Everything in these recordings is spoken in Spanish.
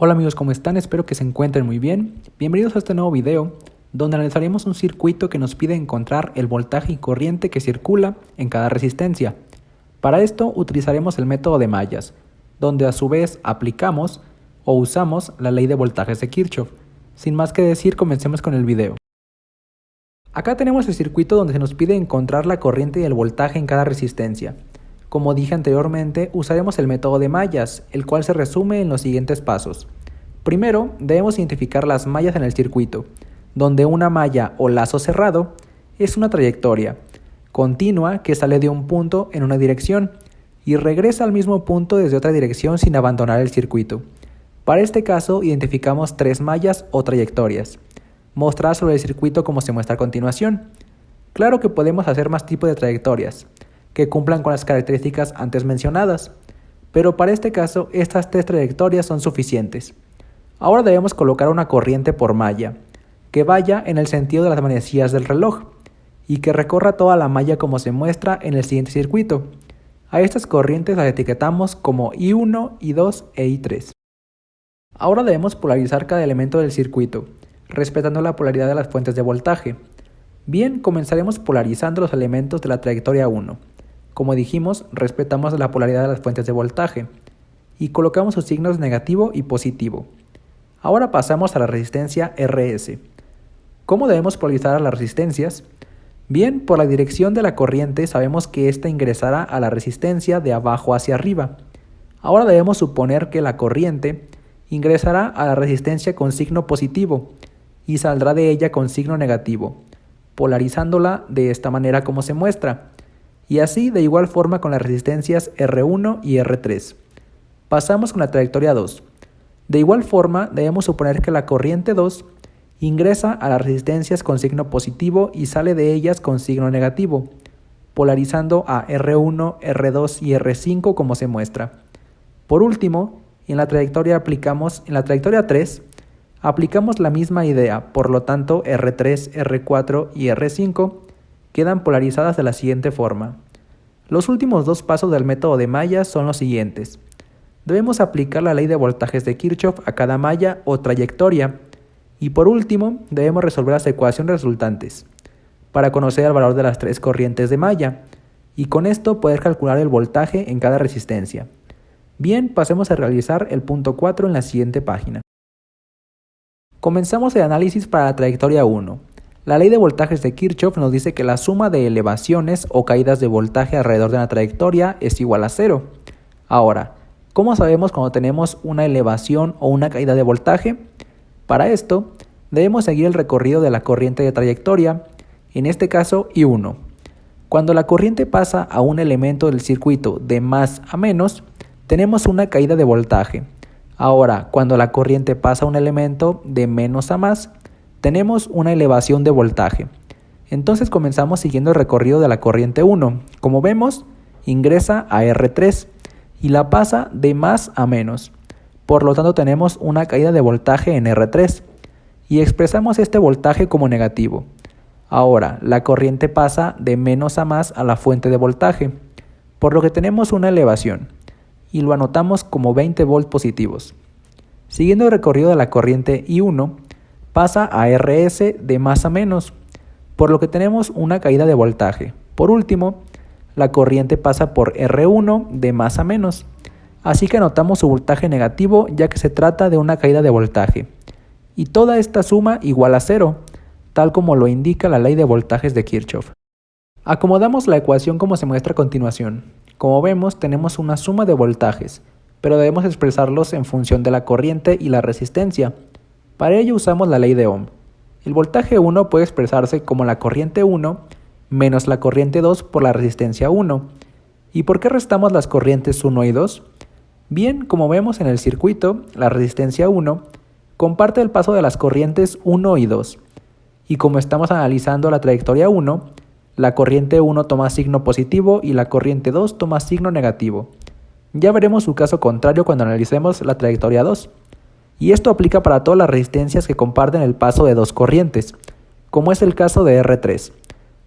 Hola amigos, ¿cómo están? Espero que se encuentren muy bien. Bienvenidos a este nuevo video, donde analizaremos un circuito que nos pide encontrar el voltaje y corriente que circula en cada resistencia. Para esto utilizaremos el método de mallas, donde a su vez aplicamos o usamos la ley de voltajes de Kirchhoff. Sin más que decir, comencemos con el video. Acá tenemos el circuito donde se nos pide encontrar la corriente y el voltaje en cada resistencia. Como dije anteriormente, usaremos el método de mallas, el cual se resume en los siguientes pasos. Primero, debemos identificar las mallas en el circuito, donde una malla o lazo cerrado es una trayectoria continua que sale de un punto en una dirección y regresa al mismo punto desde otra dirección sin abandonar el circuito. Para este caso, identificamos tres mallas o trayectorias, mostradas sobre el circuito como se muestra a continuación. Claro que podemos hacer más tipos de trayectorias, que cumplan con las características antes mencionadas, pero para este caso estas tres trayectorias son suficientes. Ahora debemos colocar una corriente por malla, que vaya en el sentido de las manecillas del reloj, y que recorra toda la malla como se muestra en el siguiente circuito. A estas corrientes las etiquetamos como I1, I2 e I3. Ahora debemos polarizar cada elemento del circuito, respetando la polaridad de las fuentes de voltaje. Bien, comenzaremos polarizando los elementos de la trayectoria 1. Como dijimos, respetamos la polaridad de las fuentes de voltaje y colocamos sus signos negativo y positivo. Ahora pasamos a la resistencia RS. ¿Cómo debemos polarizar a las resistencias? Bien, por la dirección de la corriente sabemos que ésta ingresará a la resistencia de abajo hacia arriba. Ahora debemos suponer que la corriente ingresará a la resistencia con signo positivo y saldrá de ella con signo negativo, polarizándola de esta manera como se muestra. Y así de igual forma con las resistencias R1 y R3. Pasamos con la trayectoria 2. De igual forma debemos suponer que la corriente 2 ingresa a las resistencias con signo positivo y sale de ellas con signo negativo, polarizando a R1, R2 y R5 como se muestra. Por último, en la trayectoria 3 aplicamos la misma idea, por lo tanto R3, R4 y R5 quedan polarizadas de la siguiente forma. Los últimos dos pasos del método de mallas son los siguientes. Debemos aplicar la ley de voltajes de Kirchhoff a cada malla o trayectoria. Y por último, debemos resolver las ecuaciones resultantes para conocer el valor de las tres corrientes de malla y con esto poder calcular el voltaje en cada resistencia. Bien, pasemos a realizar el punto 4 en la siguiente página. Comenzamos el análisis para la trayectoria 1. La ley de voltajes de Kirchhoff nos dice que la suma de elevaciones o caídas de voltaje alrededor de una trayectoria es igual a 0. Ahora, ¿cómo sabemos cuando tenemos una elevación o una caída de voltaje? Para esto, debemos seguir el recorrido de la corriente de trayectoria, en este caso I1. Cuando la corriente pasa a un elemento del circuito de más a menos, tenemos una caída de voltaje. Ahora, cuando la corriente pasa a un elemento de menos a más, tenemos una elevación de voltaje. Entonces comenzamos siguiendo el recorrido de la corriente 1. Como vemos, ingresa a R3 y la pasa de más a menos. Por lo tanto tenemos una caída de voltaje en R3 y expresamos este voltaje como negativo. Ahora, la corriente pasa de menos a más a la fuente de voltaje, por lo que tenemos una elevación y lo anotamos como 20 volts positivos. Siguiendo el recorrido de la corriente I1, pasa a RS de más a menos, por lo que tenemos una caída de voltaje. Por último, la corriente pasa por R1 de más a menos, así que anotamos su voltaje negativo ya que se trata de una caída de voltaje. Y toda esta suma igual a 0, tal como lo indica la ley de voltajes de Kirchhoff. Acomodamos la ecuación como se muestra a continuación. Como vemos, tenemos una suma de voltajes, pero debemos expresarlos en función de la corriente y la resistencia. Para ello usamos la ley de Ohm. El voltaje 1 puede expresarse como la corriente 1 menos la corriente 2 por la resistencia 1. ¿Y por qué restamos las corrientes 1 y 2? Bien, como vemos en el circuito, la resistencia 1 comparte el paso de las corrientes 1 y 2. Y como estamos analizando la trayectoria 1, la corriente 1 toma signo positivo y la corriente 2 toma signo negativo. Ya veremos su caso contrario cuando analicemos la trayectoria 2. Y esto aplica para todas las resistencias que comparten el paso de dos corrientes, como es el caso de R3,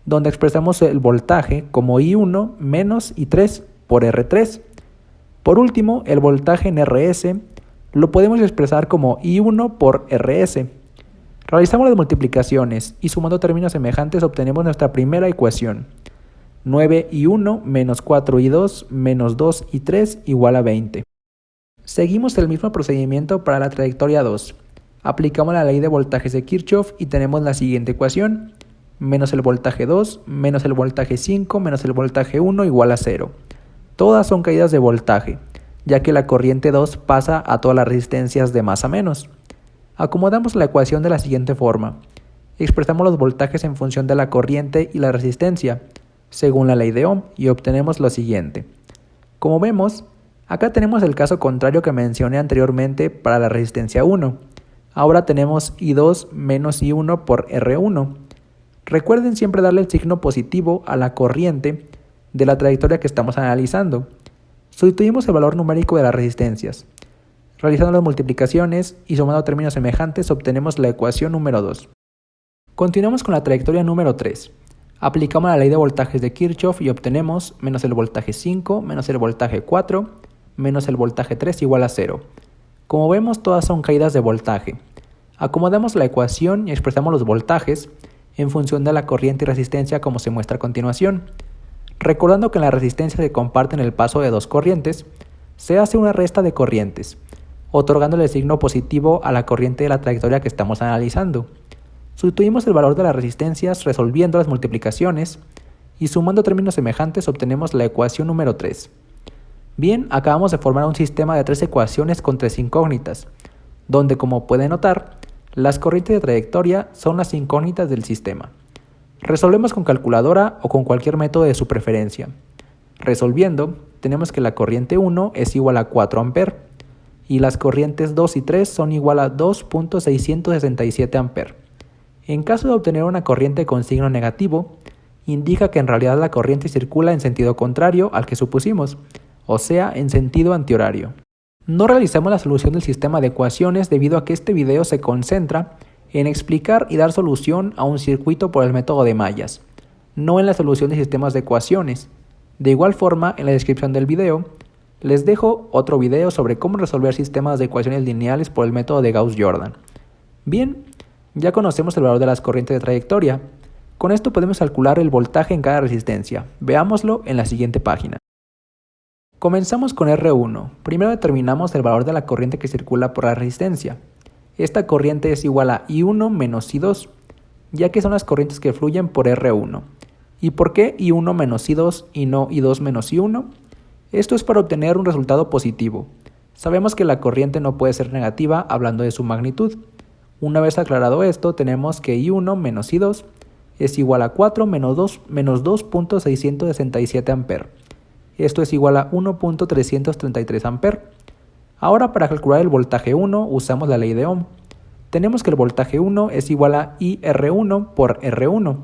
donde expresamos el voltaje como I1 menos I3 por R3. Por último, el voltaje en RS lo podemos expresar como I1 por RS. Realizamos las multiplicaciones y sumando términos semejantes obtenemos nuestra primera ecuación. 9i1 menos 4i2 menos 2i3 igual a 20. Seguimos el mismo procedimiento para la trayectoria 2. Aplicamos la ley de voltajes de Kirchhoff y tenemos la siguiente ecuación. Menos el voltaje 2 menos el voltaje 5 menos el voltaje 1 igual a 0. Todas son caídas de voltaje, ya que la corriente 2 pasa a todas las resistencias de más a menos. Acomodamos la ecuación de la siguiente forma. Expresamos los voltajes en función de la corriente y la resistencia, según la ley de Ohm, y obtenemos lo siguiente. Como vemos, acá tenemos el caso contrario que mencioné anteriormente para la resistencia 1. Ahora tenemos I2 menos I1 por R1. Recuerden siempre darle el signo positivo a la corriente de la trayectoria que estamos analizando. Sustituimos el valor numérico de las resistencias. Realizando las multiplicaciones y sumando términos semejantes obtenemos la ecuación número 2. Continuamos con la trayectoria número 3. Aplicamos la ley de voltajes de Kirchhoff y obtenemos menos el voltaje 5 menos el voltaje 4 menos el voltaje 3 igual a 0. Como vemos, todas son caídas de voltaje. Acomodamos la ecuación y expresamos los voltajes en función de la corriente y resistencia como se muestra a continuación. Recordando que en la resistencia se comparten el paso de dos corrientes, se hace una resta de corrientes, otorgándole el signo positivo a la corriente de la trayectoria que estamos analizando. Sustituimos el valor de las resistencias resolviendo las multiplicaciones y sumando términos semejantes obtenemos la ecuación número 3. Bien, acabamos de formar un sistema de 3 ecuaciones con 3 incógnitas, donde como pueden notar, las corrientes de trayectoria son las incógnitas del sistema. Resolvemos con calculadora o con cualquier método de su preferencia. Resolviendo, tenemos que la corriente 1 es igual a 4 A y las corrientes 2 y 3 son igual a 2.667 A. En caso de obtener una corriente con signo negativo, indica que en realidad la corriente circula en sentido contrario al que supusimos, o sea, en sentido antihorario. No realizamos la solución del sistema de ecuaciones debido a que este video se concentra en explicar y dar solución a un circuito por el método de mallas, no en la solución de sistemas de ecuaciones. De igual forma, en la descripción del video, les dejo otro video sobre cómo resolver sistemas de ecuaciones lineales por el método de Gauss-Jordan. Bien, ya conocemos el valor de las corrientes de trayectoria. Con esto podemos calcular el voltaje en cada resistencia. Veámoslo en la siguiente página. Comenzamos con R1. Primero determinamos el valor de la corriente que circula por la resistencia. Esta corriente es igual a I1 menos I2, ya que son las corrientes que fluyen por R1. ¿Y por qué I1 menos I2 y no I2 menos I1? Esto es para obtener un resultado positivo. Sabemos que la corriente no puede ser negativa hablando de su magnitud. Una vez aclarado esto, tenemos que I1 menos I2 es igual a 4 menos 2.667 A. Esto es igual a 1.333 A. Ahora para calcular el voltaje 1 usamos la ley de Ohm. Tenemos que el voltaje 1 es igual a IR1 por R1.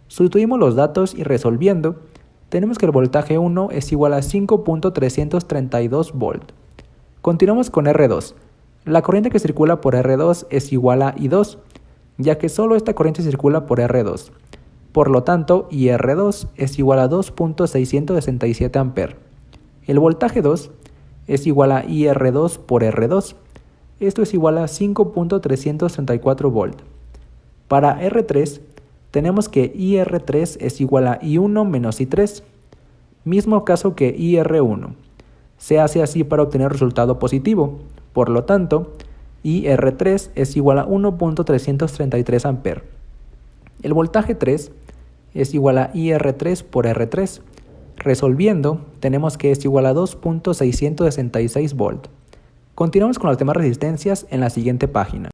Sustituimos los datos y resolviendo, tenemos que el voltaje 1 es igual a 5.332 volt. Continuamos con R2. La corriente que circula por R2 es igual a I2, ya que solo esta corriente circula por R2. Por lo tanto, IR2 es igual a 2.667 A. El voltaje 2 es igual a IR2 por R2. Esto es igual a 5.334 volt. Para R3, tenemos que IR3 es igual a I1 menos I3. Mismo caso que IR1. Se hace así para obtener resultado positivo. Por lo tanto, IR3 es igual a 1.333 A. El voltaje 3 es igual a IR3 por R3. Resolviendo, tenemos que es igual a 2.666 volt. Continuamos con las demás resistencias en la siguiente página.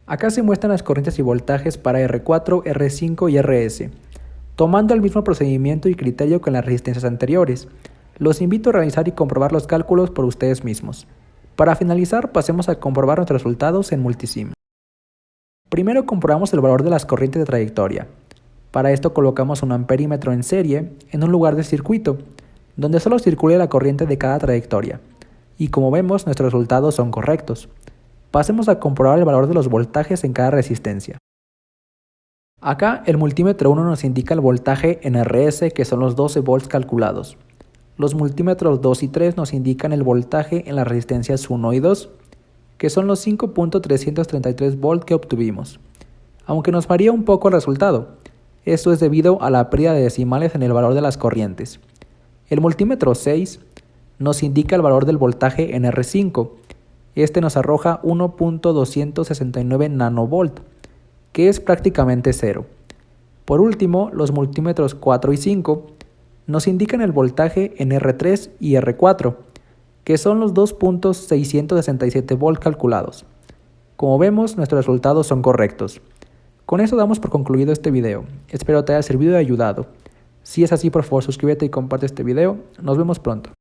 Acá se muestran las corrientes y voltajes para R4, R5 y RS, tomando el mismo procedimiento y criterio que en las resistencias anteriores. Los invito a realizar y comprobar los cálculos por ustedes mismos. Para finalizar, pasemos a comprobar nuestros resultados en Multisim. Primero comprobamos el valor de las corrientes de trayectoria. Para esto colocamos un amperímetro en serie en un lugar del circuito, donde solo circule la corriente de cada trayectoria. Y como vemos, nuestros resultados son correctos. Pasemos a comprobar el valor de los voltajes en cada resistencia. Acá el multímetro 1 nos indica el voltaje en RS, que son los 12 volts calculados. los multímetros 2 y 3 nos indican el voltaje en las resistencias 1 y 2, que son los 5.333 volt que obtuvimos. Aunque nos varía un poco el resultado, esto es debido a la pérdida de decimales en el valor de las corrientes. El multímetro 6 nos indica el valor del voltaje en R5. Este nos arroja 1.269 nanovolt, que es prácticamente cero. Por último, los multímetros 4 y 5 nos indican el voltaje en R3 y R4, que son los 2.667 volt calculados. Como vemos, nuestros resultados son correctos. Con eso damos por concluido este video. Espero te haya servido y ayudado. Si es así, por favor suscríbete y comparte este video. Nos vemos pronto.